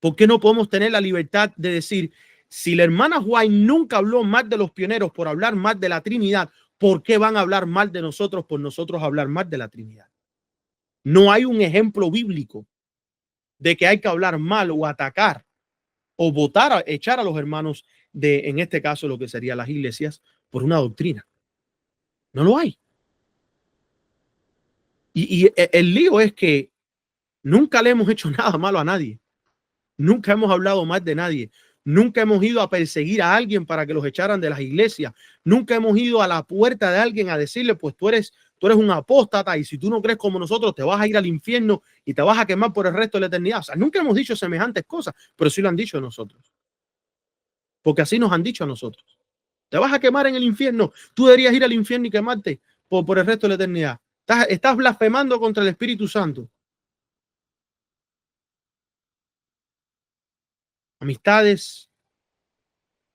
¿Por qué no podemos tener la libertad de decir, si la hermana White nunca habló mal de los pioneros por hablar mal de la Trinidad, ¿por qué van a hablar mal de nosotros por nosotros hablar mal de la Trinidad? No hay un ejemplo bíblico de que hay que hablar mal o atacar o votar, echar a los hermanos de, en este caso, lo que serían las iglesias por una doctrina. No lo hay. Y el lío es que nunca le hemos hecho nada malo a nadie. Nunca hemos hablado mal de nadie. Nunca hemos ido a perseguir a alguien para que los echaran de las iglesias. Nunca hemos ido a la puerta de alguien a decirle, pues tú eres un apóstata y si tú no crees como nosotros te vas a ir al infierno y te vas a quemar por el resto de la eternidad. O sea, nunca hemos dicho semejantes cosas, pero sí lo han dicho a nosotros. Porque así nos han dicho a nosotros. Te vas a quemar en el infierno. Tú deberías ir al infierno y quemarte por el resto de la eternidad. Estás blasfemando contra el Espíritu Santo. Amistades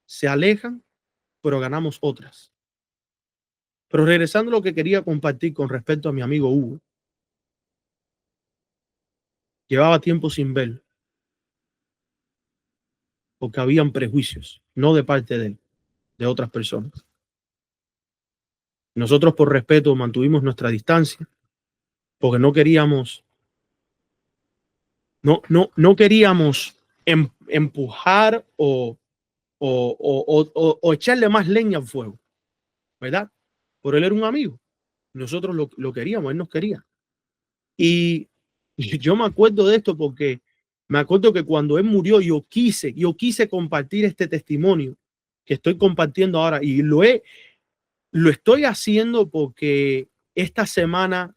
se alejan, pero ganamos otras. Pero regresando a lo que quería compartir con respecto a mi amigo Hugo, llevaba tiempo sin verlo, porque habían prejuicios, no de parte de él, de otras personas. Nosotros por respeto mantuvimos nuestra distancia, porque no queríamos, no queríamos empujar o echarle más leña al fuego, ¿verdad? Por él era un amigo. Nosotros lo queríamos, él nos quería. Y yo me acuerdo de esto porque me acuerdo que cuando él murió yo quise compartir este testimonio que estoy compartiendo ahora y lo estoy haciendo porque esta semana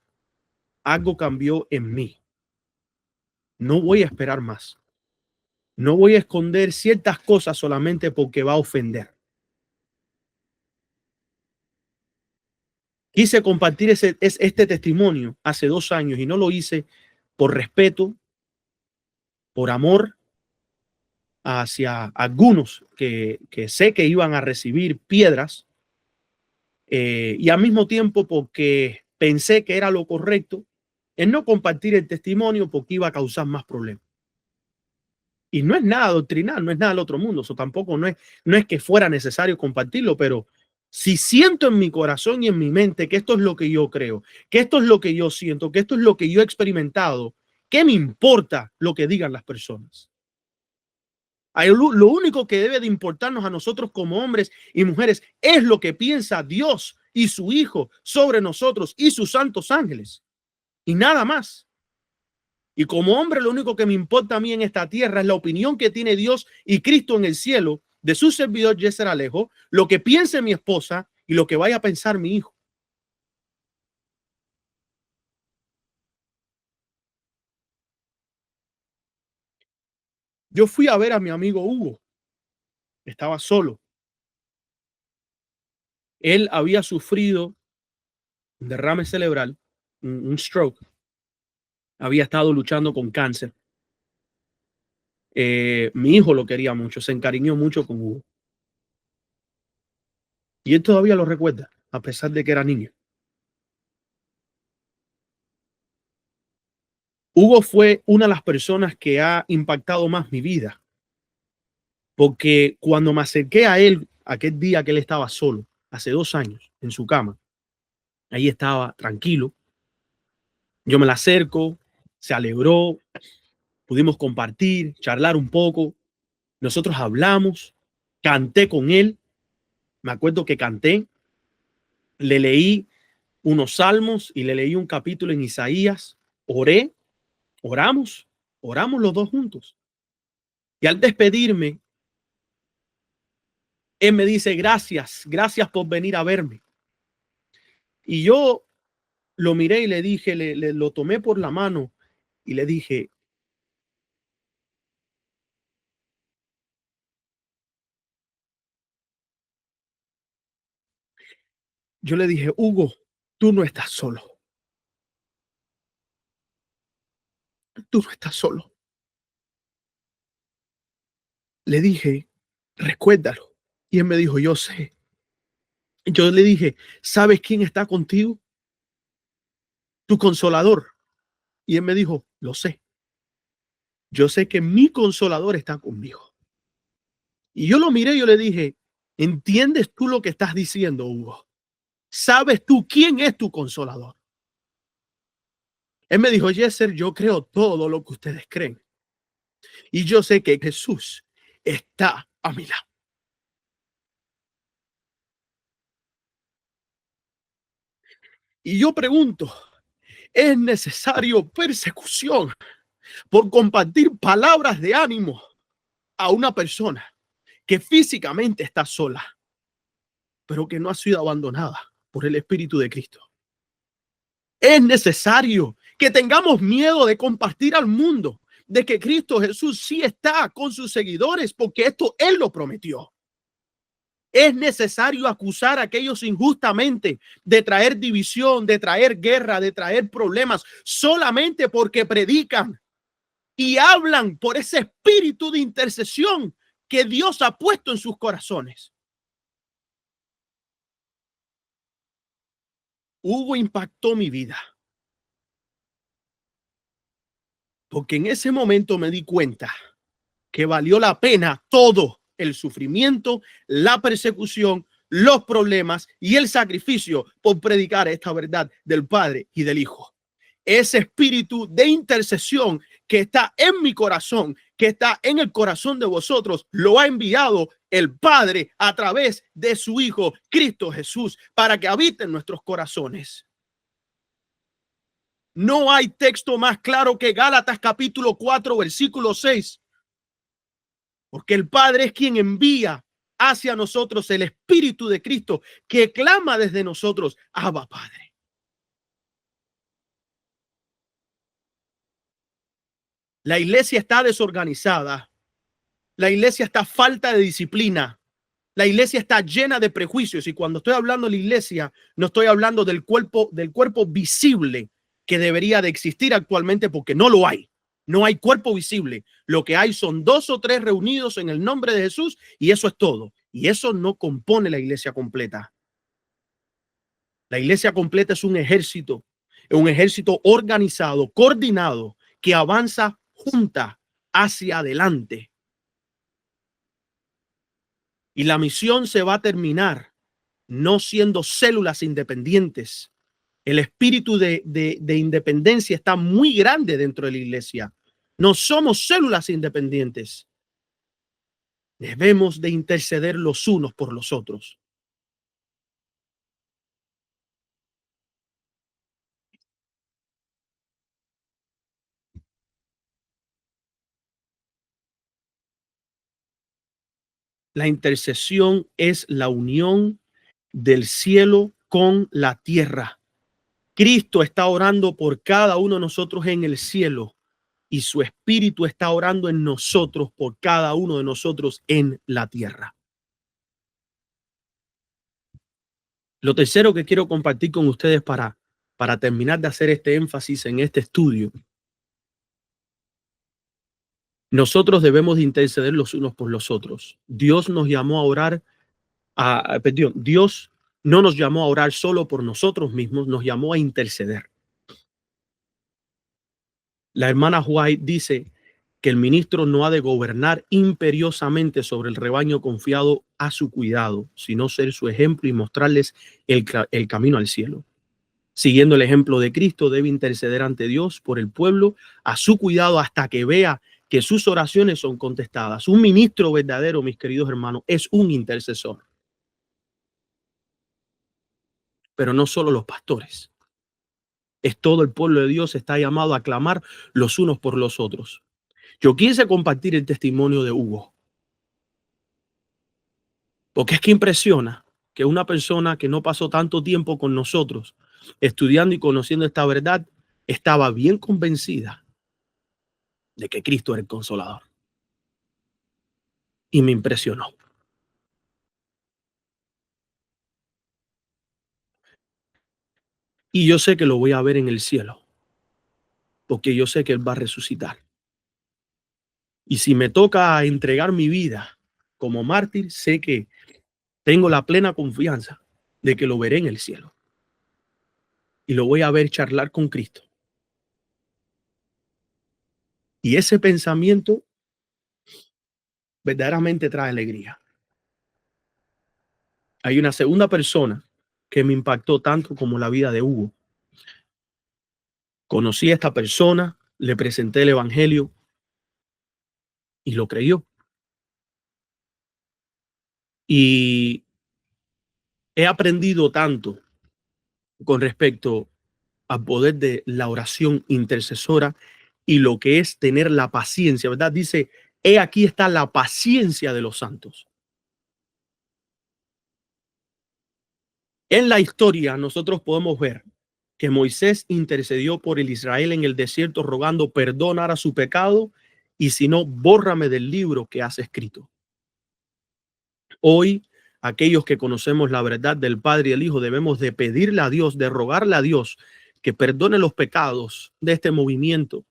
algo cambió en mí. No voy a esperar más. No voy a esconder ciertas cosas solamente porque va a ofender. Quise compartir este testimonio hace 2 años y no lo hice por respeto, por amor hacia algunos que sé que iban a recibir piedras y al mismo tiempo porque pensé que era lo correcto en no compartir el testimonio porque iba a causar más problemas. Y no es nada doctrinal, no es nada del otro mundo, eso tampoco no es que fuera necesario compartirlo, pero si siento en mi corazón y en mi mente que esto es lo que yo creo, que esto es lo que yo siento, que esto es lo que yo he experimentado, ¿qué me importa lo que digan las personas? Lo único que debe de importarnos a nosotros como hombres y mujeres es lo que piensa Dios y su Hijo sobre nosotros y sus santos ángeles. Y nada más. Y como hombre, lo único que me importa a mí en esta tierra es la opinión que tiene Dios y Cristo en el cielo de su servidor Yeser Alejo, lo que piense mi esposa y lo que vaya a pensar mi hijo. Yo fui a ver a mi amigo Hugo. Estaba solo. Él había sufrido un derrame cerebral, un stroke. Había estado luchando con cáncer. Mi hijo lo quería mucho, se encariñó mucho con Hugo. Y él todavía lo recuerda, a pesar de que era niño. Hugo fue una de las personas que ha impactado más mi vida, porque cuando me acerqué a él, aquel día que él estaba solo, hace 2 años, en su cama, ahí estaba tranquilo, yo me la acerco, se alegró, pudimos compartir, charlar un poco, nosotros hablamos, canté con él, me acuerdo que canté, le leí unos salmos y le leí un capítulo en Isaías, oramos, oramos los dos juntos. Y al despedirme, él me dice, gracias por venir a verme. Y yo lo miré y le dije, lo tomé por la mano y le dije, Hugo, tú no estás solo. Tú no estás solo. Le dije, recuérdalo. Y él me dijo, yo sé. Yo le dije, ¿sabes quién está contigo? Tu consolador. Y él me dijo, lo sé. yo sé que mi consolador está conmigo. Y yo lo miré y yo le dije, ¿entiendes tú lo que estás diciendo, Hugo? ¿Sabes tú quién es tu consolador? Él me dijo, Yeser, yo creo todo lo que ustedes creen. Y yo sé que Jesús está a mi lado. Y yo pregunto, ¿es necesario persecución por compartir palabras de ánimo a una persona que físicamente está sola, pero que no ha sido abandonada por el Espíritu de Cristo? Es necesario que tengamos miedo de compartir al mundo de que Cristo Jesús sí está con sus seguidores, porque esto Él lo prometió. Es necesario acusar a aquellos injustamente de traer división, de traer guerra, de traer problemas, solamente porque predican y hablan por ese espíritu de intercesión que Dios ha puesto en sus corazones. Hugo impactó mi vida, porque en ese momento me di cuenta que valió la pena todo el sufrimiento, la persecución, los problemas y el sacrificio por predicar esta verdad del Padre y del Hijo. Ese espíritu de intercesión que está en mi corazón, que está en el corazón de vosotros, lo ha enviado el Padre a través de su Hijo, Cristo Jesús, para que habite en nuestros corazones. No hay texto más claro que Gálatas capítulo 4, versículo 6. Porque el Padre es quien envía hacia nosotros el Espíritu de Cristo que clama desde nosotros, Abba, Padre. La iglesia está desorganizada. La iglesia está falta de disciplina. La iglesia está llena de prejuicios. Y cuando estoy hablando de la iglesia, no estoy hablando del cuerpo visible que debería de existir actualmente, porque no lo hay. No hay cuerpo visible. Lo que hay son 2 o 3 reunidos en el nombre de Jesús y eso es todo. Y eso no compone la iglesia completa. La iglesia completa es un ejército organizado, coordinado, que avanza junta hacia adelante. Y la misión se va a terminar no siendo células independientes. El espíritu de independencia está muy grande dentro de la iglesia. No somos células independientes. Debemos de interceder los unos por los otros. La intercesión es la unión del cielo con la tierra. Cristo está orando por cada uno de nosotros en el cielo y su espíritu está orando en nosotros por cada uno de nosotros en la tierra. Lo tercero que quiero compartir con ustedes para terminar de hacer este énfasis en este estudio. Nosotros debemos de interceder los unos por los otros. Dios nos llamó a orar, Dios no nos llamó a orar solo por nosotros mismos, nos llamó a interceder. La hermana White dice que el ministro no ha de gobernar imperiosamente sobre el rebaño confiado a su cuidado, sino ser su ejemplo y mostrarles el camino al cielo. Siguiendo el ejemplo de Cristo, debe interceder ante Dios por el pueblo a su cuidado hasta que vea que sus oraciones son contestadas. Un ministro verdadero, mis queridos hermanos, es un intercesor. Pero no solo los pastores. Es todo el pueblo de Dios está llamado a clamar los unos por los otros. Yo quise compartir el testimonio de Hugo, porque es que impresiona que una persona que no pasó tanto tiempo con nosotros estudiando y conociendo esta verdad estaba bien convencida de que Cristo era el consolador. Y me impresionó. Y yo sé que lo voy a ver en el cielo, porque yo sé que Él va a resucitar. Y si me toca entregar mi vida como mártir, sé que tengo la plena confianza de que lo veré en el cielo. Y lo voy a ver charlar con Cristo. Y ese pensamiento verdaderamente trae alegría. Hay una segunda persona que me impactó tanto como la vida de Hugo. Conocí a esta persona, le presenté el evangelio y lo creyó. Y he aprendido tanto con respecto al poder de la oración intercesora y lo que es tener la paciencia, ¿verdad? Dice, he aquí está la paciencia de los santos. En la historia nosotros podemos ver que Moisés intercedió por el Israel en el desierto rogando perdonar a su pecado y si no, bórrame del libro que has escrito. Hoy, aquellos que conocemos la verdad del Padre y el Hijo debemos de pedirle a Dios, de rogarle a Dios que perdone los pecados de este movimiento,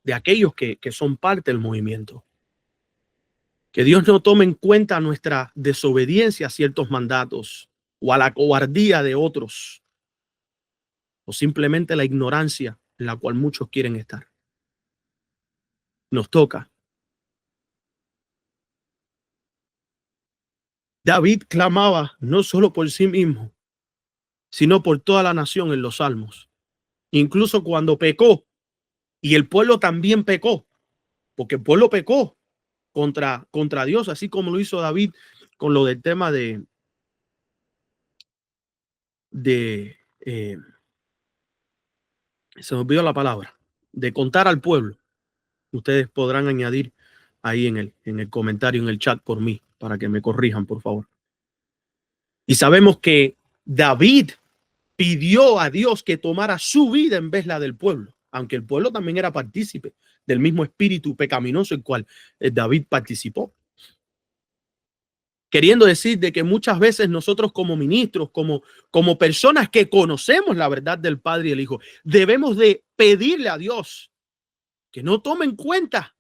de aquellos que son parte del movimiento. Que Dios no tome en cuenta nuestra desobediencia a ciertos mandatos o a la cobardía de otros o simplemente la ignorancia en la cual muchos quieren estar. Nos toca. David clamaba no solo por sí mismo, sino por toda la nación en los salmos. Incluso cuando pecó y el pueblo también pecó, porque el pueblo pecó contra Dios, así como lo hizo David con lo del tema de se me olvidó la palabra, de contar al pueblo. Ustedes podrán añadir ahí en el comentario, en el chat por mí, para que me corrijan, por favor. Y sabemos que David pidió a Dios que tomara su vida en vez de la del pueblo, aunque el pueblo también era partícipe del mismo espíritu pecaminoso el cual David participó. Queriendo decir de que muchas veces nosotros como ministros, como personas que conocemos la verdad del Padre y el Hijo, debemos de pedirle a Dios que no tome en cuenta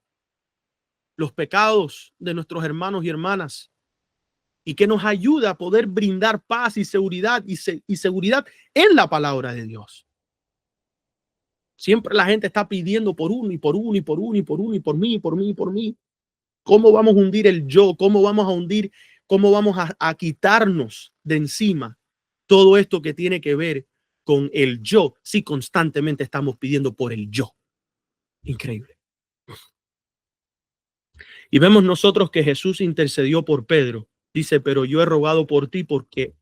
los pecados de nuestros hermanos y hermanas y que nos ayude a poder brindar paz y seguridad y seguridad en la palabra de Dios. Siempre la gente está pidiendo por uno y por uno y por uno y por uno y por mí y por mí y por mí. ¿Cómo vamos a hundir el yo? ¿Cómo vamos a hundir? ¿Cómo vamos a quitarnos de encima todo esto que tiene que ver con el yo si constantemente estamos pidiendo por el yo? Increíble. Y vemos nosotros que Jesús intercedió por Pedro. Dice, pero yo he rogado por ti porque,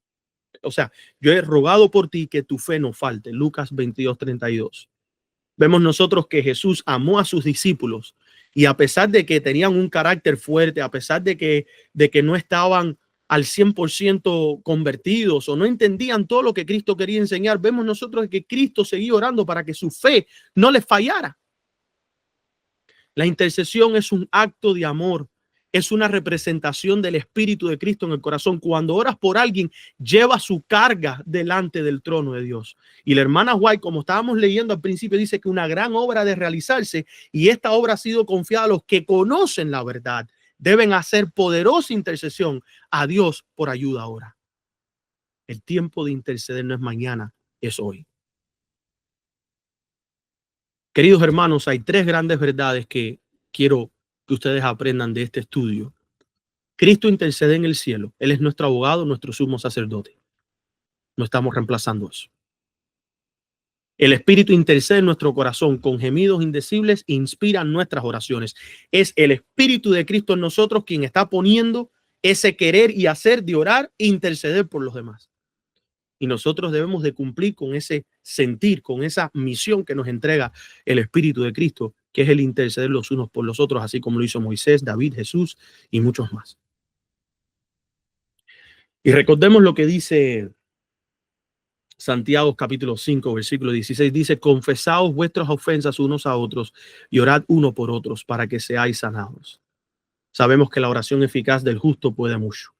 o sea, yo he rogado por ti que tu fe no falte. Lucas 22:32. Vemos nosotros que Jesús amó a sus discípulos y a pesar de que tenían un carácter fuerte, a pesar de que no estaban al 100% convertidos o no entendían todo lo que Cristo quería enseñar, vemos nosotros que Cristo seguía orando para que su fe no les fallara. La intercesión es un acto de amor, es una representación del Espíritu de Cristo en el corazón. Cuando oras por alguien, lleva su carga delante del trono de Dios. Y la hermana White, como estábamos leyendo al principio, dice que una gran obra de realizarse y esta obra ha sido confiada a los que conocen la verdad. Deben hacer poderosa intercesión a Dios por ayuda ahora. El tiempo de interceder no es mañana, es hoy. Queridos hermanos, hay tres grandes verdades que quiero que ustedes aprendan de este estudio. Cristo intercede en el cielo. Él es nuestro abogado, nuestro sumo sacerdote. No estamos reemplazando eso. El Espíritu intercede en nuestro corazón con gemidos indecibles e inspira nuestras oraciones. Es el Espíritu de Cristo en nosotros quien está poniendo ese querer y hacer de orar e interceder por los demás. Y nosotros debemos de cumplir con ese sentir, con esa misión que nos entrega el Espíritu de Cristo, que es el interceder los unos por los otros, así como lo hizo Moisés, David, Jesús y muchos más. Y recordemos lo que dice Santiago capítulo 5, versículo 16, dice, confesaos vuestras ofensas unos a otros y orad uno por otros para que seáis sanados. Sabemos que la oración eficaz del justo puede mucho.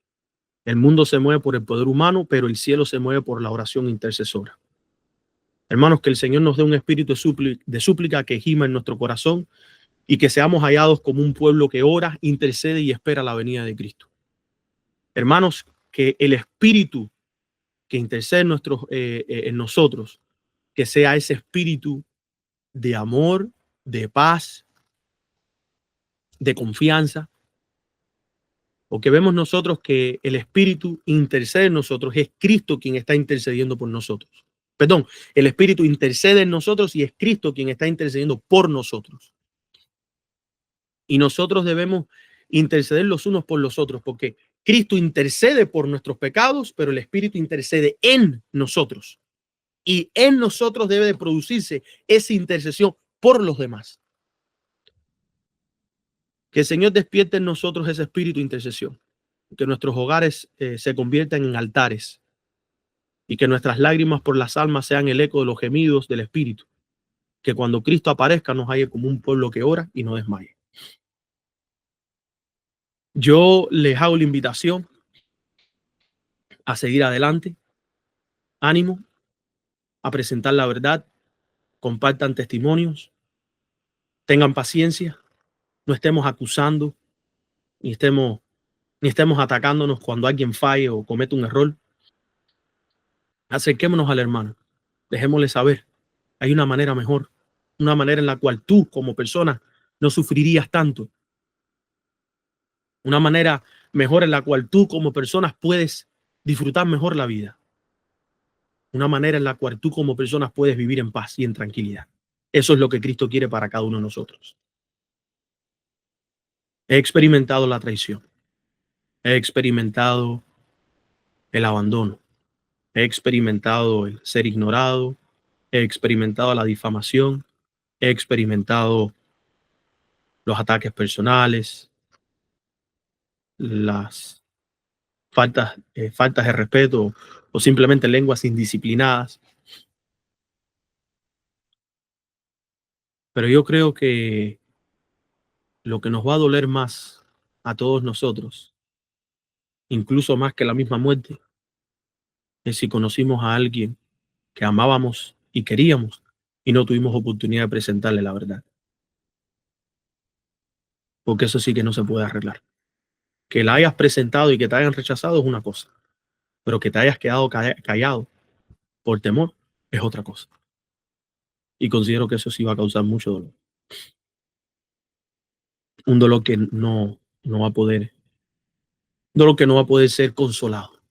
El mundo se mueve por el poder humano, pero el cielo se mueve por la oración intercesora. Hermanos, que el Señor nos dé un espíritu de súplica que gima en nuestro corazón y que seamos hallados como un pueblo que ora, intercede y espera la venida de Cristo. Hermanos, que el espíritu que intercede en nosotros, que sea ese espíritu de amor, de paz, de confianza, porque vemos nosotros que el Espíritu intercede en nosotros, es Cristo quien está intercediendo por nosotros. Perdón, el Espíritu intercede en nosotros y es Cristo quien está intercediendo por nosotros. Y nosotros debemos interceder los unos por los otros, porque Cristo intercede por nuestros pecados, pero el Espíritu intercede en nosotros. Y en nosotros debe de producirse esa intercesión por los demás. Que el Señor despierte en nosotros ese espíritu de intercesión. Que nuestros hogares se conviertan en altares. Y que nuestras lágrimas por las almas sean el eco de los gemidos del Espíritu. Que cuando Cristo aparezca nos halle como un pueblo que ora y no desmaye. Yo les hago la invitación a seguir adelante. Ánimo, a presentar la verdad. Compartan testimonios. Tengan paciencia. No estemos acusando, ni estemos atacándonos cuando alguien falle o comete un error. Acerquémonos al hermano. Dejémosle saber. Hay una manera mejor. Una manera en la cual tú, como persona, no sufrirías tanto. Una manera mejor en la cual tú, como persona, puedes disfrutar mejor la vida. Una manera en la cual tú, como persona, puedes vivir en paz y en tranquilidad. Eso es lo que Cristo quiere para cada uno de nosotros. He experimentado la traición. He experimentado el abandono. He experimentado el ser ignorado. He experimentado la difamación. He experimentado los ataques personales, las faltas de respeto o simplemente lenguas indisciplinadas. Pero yo creo que lo que nos va a doler más a todos nosotros, incluso más que la misma muerte, es si conocimos a alguien que amábamos y queríamos y no tuvimos oportunidad de presentarle la verdad. Porque eso sí que no se puede arreglar. Que la hayas presentado y que te hayan rechazado es una cosa, pero que te hayas quedado callado por temor es otra cosa. Y considero que eso sí va a causar mucho dolor. Un dolor que no va a poder, un dolor que no va a poder ser consolado.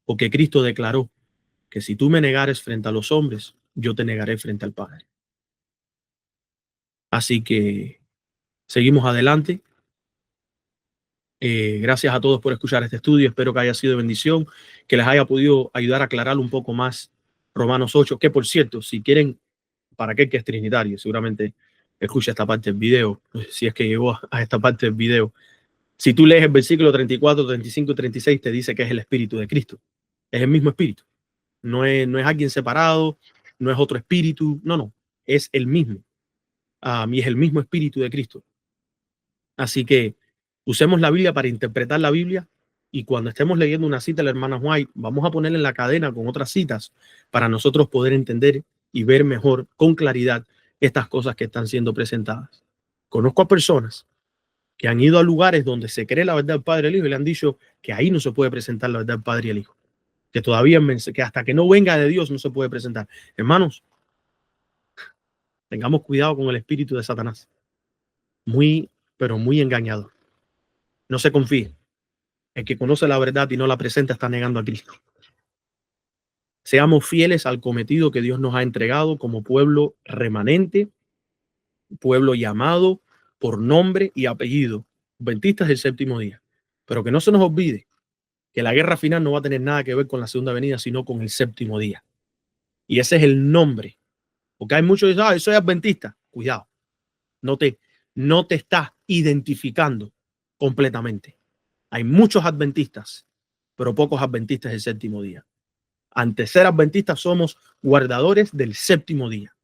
Porque Cristo declaró que si tú me negares frente a los hombres, yo te negaré frente al Padre. Así que seguimos adelante. Gracias a todos por escuchar este estudio. Espero que haya sido de bendición, que les haya podido ayudar a aclarar un poco más Romanos 8, que por cierto, si quieren, para aquel que es trinitario, seguramente escucha esta parte del video, si es que llegó a esta parte del video. Si tú lees el versículo 34, 35 y 36, te dice que es el Espíritu de Cristo. Es el mismo Espíritu. No es alguien separado, no es otro espíritu, no. Es el mismo. Y es el mismo Espíritu de Cristo. Así que usemos la Biblia para interpretar la Biblia y cuando estemos leyendo una cita de la hermana White, vamos a ponerla en la cadena con otras citas para nosotros poder entender y ver mejor, con claridad, estas cosas que están siendo presentadas. Conozco a personas que han ido a lugares donde se cree la verdad del Padre y el Hijo y le han dicho que ahí no se puede presentar la verdad del Padre y el Hijo. Que todavía, que hasta que no venga de Dios no se puede presentar. Hermanos, tengamos cuidado con el espíritu de Satanás. Muy, pero muy engañador. No se confíe. El que conoce la verdad y no la presenta está negando a Cristo. Seamos fieles al cometido que Dios nos ha entregado como pueblo remanente, pueblo llamado por nombre y apellido, adventistas del séptimo día. Pero que no se nos olvide que la guerra final no va a tener nada que ver con la segunda venida, sino con el séptimo día. Y ese es el nombre. Porque hay muchos que dicen, soy adventista. Cuidado, no te estás identificando completamente. Hay muchos adventistas, pero pocos adventistas del séptimo día. Antes de ser adventistas somos guardadores del séptimo día,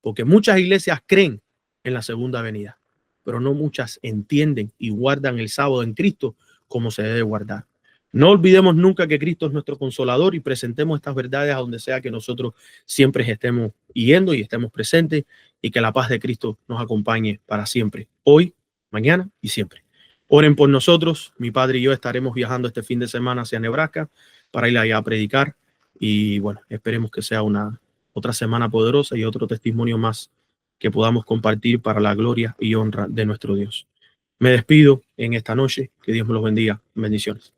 porque muchas iglesias creen en la segunda venida, pero no muchas entienden y guardan el sábado en Cristo como se debe guardar. No olvidemos nunca que Cristo es nuestro consolador y presentemos estas verdades a donde sea que nosotros siempre estemos yendo y estemos presentes y que la paz de Cristo nos acompañe para siempre, hoy, mañana y siempre. Oren por nosotros. Mi padre y yo estaremos viajando este fin de semana hacia Nebraska para ir allá a predicar y bueno, esperemos que sea otra semana poderosa y otro testimonio más que podamos compartir para la gloria y honra de nuestro Dios. Me despido en esta noche. Que Dios me los bendiga. Bendiciones.